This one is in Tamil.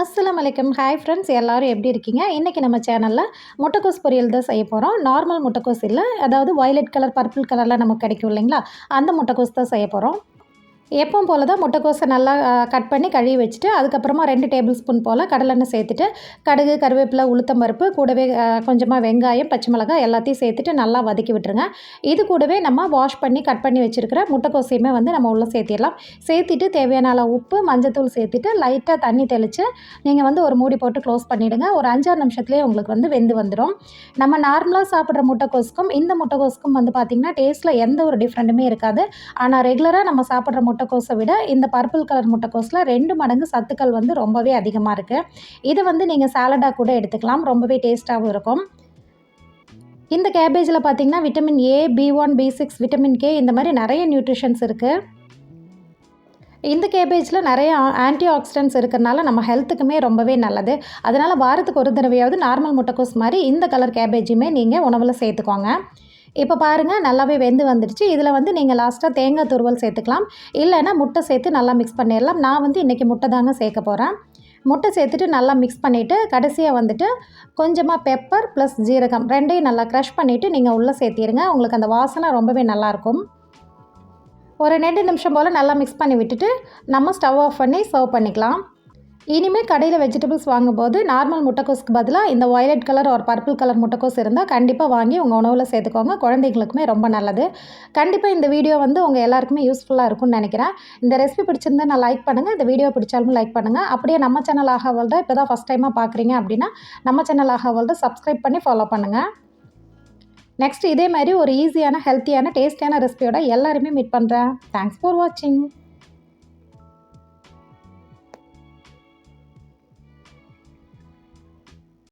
அஸ்ஸலாமு அலைக்கும். ஹாய் ஃப்ரெண்ட்ஸ், எல்லாரும் எப்படி இருக்கீங்க? இன்றைக்கி நம்ம சேனலில் முட்டைக்கோஸ் பொரியல் தான் செய்ய போகிறோம். நார்மல் முட்டைக்கோஸ் இல்லை, அதாவது வயலட் கலர் பர்பிள் கலரில் நமக்கு கிடைக்கும் இல்லைங்களா, அந்த முட்டைக்கோஸ் தான் செய்ய போகிறோம். எப்பவும் போல் தான் முட்டைக்கோஸை நல்லா கட் பண்ணி கழுவி வச்சுட்டு, அதுக்கப்புறமா 2 டேபிள் ஸ்பூன் போல் கடலெண்ணெய் சேர்த்துட்டு, கடுகு, கருவேப்பிலை, உளுத்தம் பருப்பு, கூடவே கொஞ்சமாக வெங்காயம், பச்சை மிளகாய் எல்லாத்தையும் சேர்த்துட்டு நல்லா வதக்கி விட்டுருங்க. இது கூடவே நம்ம வாஷ் பண்ணி கட் பண்ணி வச்சுருக்கிற முட்டைக்கோஸையுமே வந்து நம்ம உள்ளே சேர்த்திடலாம். சேர்த்திட்டு தேவையான அளவு உப்பு, மஞ்சத்தூள் சேர்த்துட்டு லைட்டாக தண்ணி தெளித்து நீங்கள் வந்து ஒரு மூடி போட்டு க்ளோஸ் பண்ணிவிடுங்க. ஒரு 5-6 நிமிஷத்துலேயே உங்களுக்கு வந்து வெந்து வந்துடும். நம்ம நார்மலாக சாப்பிட்ற முட்டைக்கோஸுக்கும் இந்த முட்டைக்கோஸுக்கும் வந்து பார்த்திங்கன்னா டேஸ்ட்டில் எந்த ஒரு டிஃப்ரெண்ட்டுமே இருக்காது. ஆனால் ரெகுலராக நம்ம சாப்பிட்ற முட்டைக்கோஸை விட இந்த பர்பிள் கலர் முட்டைக்கோஸில் 2 மடங்கு சத்துக்கள் வந்து ரொம்பவே அதிகமாக இருக்குது. இதை வந்து நீங்கள் சாலடாக கூட எடுத்துக்கலாம், ரொம்பவே டேஸ்ட்டாகவும் இருக்கும். இந்த கேபேஜில் பார்த்திங்கன்னா vitamin A, B1, B6, vitamin K இந்த மாதிரி நிறைய நியூட்ரிஷன்ஸ் இருக்குது. இந்த கேபேஜில் நிறைய ஆன்டி ஆக்சிடென்ட்ஸ் இருக்கிறனால நம்ம ஹெல்த்துக்குமே ரொம்பவே நல்லது. அதனால் வாரத்துக்கு ஒரு தடவையாவது நார்மல் முட்டைக்கோஸ் மாதிரி இந்த கலர் கேபேஜுமே நீங்கள் உணவில் சேர்த்துக்கோங்க. இப்போ பாருங்கள், நல்லாவே வெந்து வந்துடுச்சு. இதில் வந்து நீங்கள் லாஸ்ட்டாக தேங்காய் துருவல் சேர்த்துக்கலாம், இல்லைன்னா முட்டை சேர்த்து நல்லா மிக்ஸ் பண்ணிடலாம். நான் வந்து இன்றைக்கி முட்டை தாங்க சேர்க்க போகிறேன். முட்டை சேர்த்துட்டு நல்லா மிக்ஸ் பண்ணிவிட்டு கடைசியாக வந்துட்டு கொஞ்சமாக பெப்பர் ப்ளஸ் ஜீரகம் 2யும் நல்லா க்ரஷ் பண்ணிவிட்டு நீங்கள் உள்ளே சேர்த்திடுங்க. உங்களுக்கு அந்த வாசனை ரொம்பவே நல்லாயிருக்கும். ஒரு 2 நிமிஷம் போல் நல்லா மிக்ஸ் பண்ணி விட்டுட்டு நம்ம ஸ்டவ் ஆஃப் பண்ணி சர்வ் பண்ணிக்கலாம். இனிமேல் கடையில் வெஜிடபிள்ஸ் வாங்கும்போது நார்மல் முட்டைக்கோஸ்க்கு பதிலாக இந்த வயலட் கலர் ஒரு பர்பிள் கலர் முட்டைக்கோஸ் இருந்தால் கண்டிப்பாக வாங்கி உங்கள் உணவில் சேர்த்துக்கோங்க. குழந்தைங்களுக்குமே ரொம்ப நல்லது. கண்டிப்பாக இந்த வீடியோ வந்து உங்கள் எல்லாருக்குமே யூஸ்ஃபுல்லாக இருக்கும்னு நினைக்கிறேன். இந்த ரெசிபி பிடிச்சிருந்தா நான் லைக் பண்ணுங்கள். இந்த வீடியோ பிடிச்சாலும் லைக் பண்ணுங்கள். அப்படியே நம்ம சேனல் ஆஹா வேர்ல்டை இப்போ தான் ஃபஸ்ட் டைமாக பார்க்குறீங்க அப்படின்னா நம்ம சேனல் ஆஹா வேர்ல்டை சப்ஸ்கிரைப் பண்ணி ஃபாலோ பண்ணுங்கள். நெக்ஸ்ட் இதே மாதிரி ஒரு ஈஸியான, ஹெல்த்தியான, டேஸ்டியான ரெசிபியோட எல்லாருமே மீட் பண்ணுறேன். தேங்க்ஸ் ஃபார் வாட்சிங்.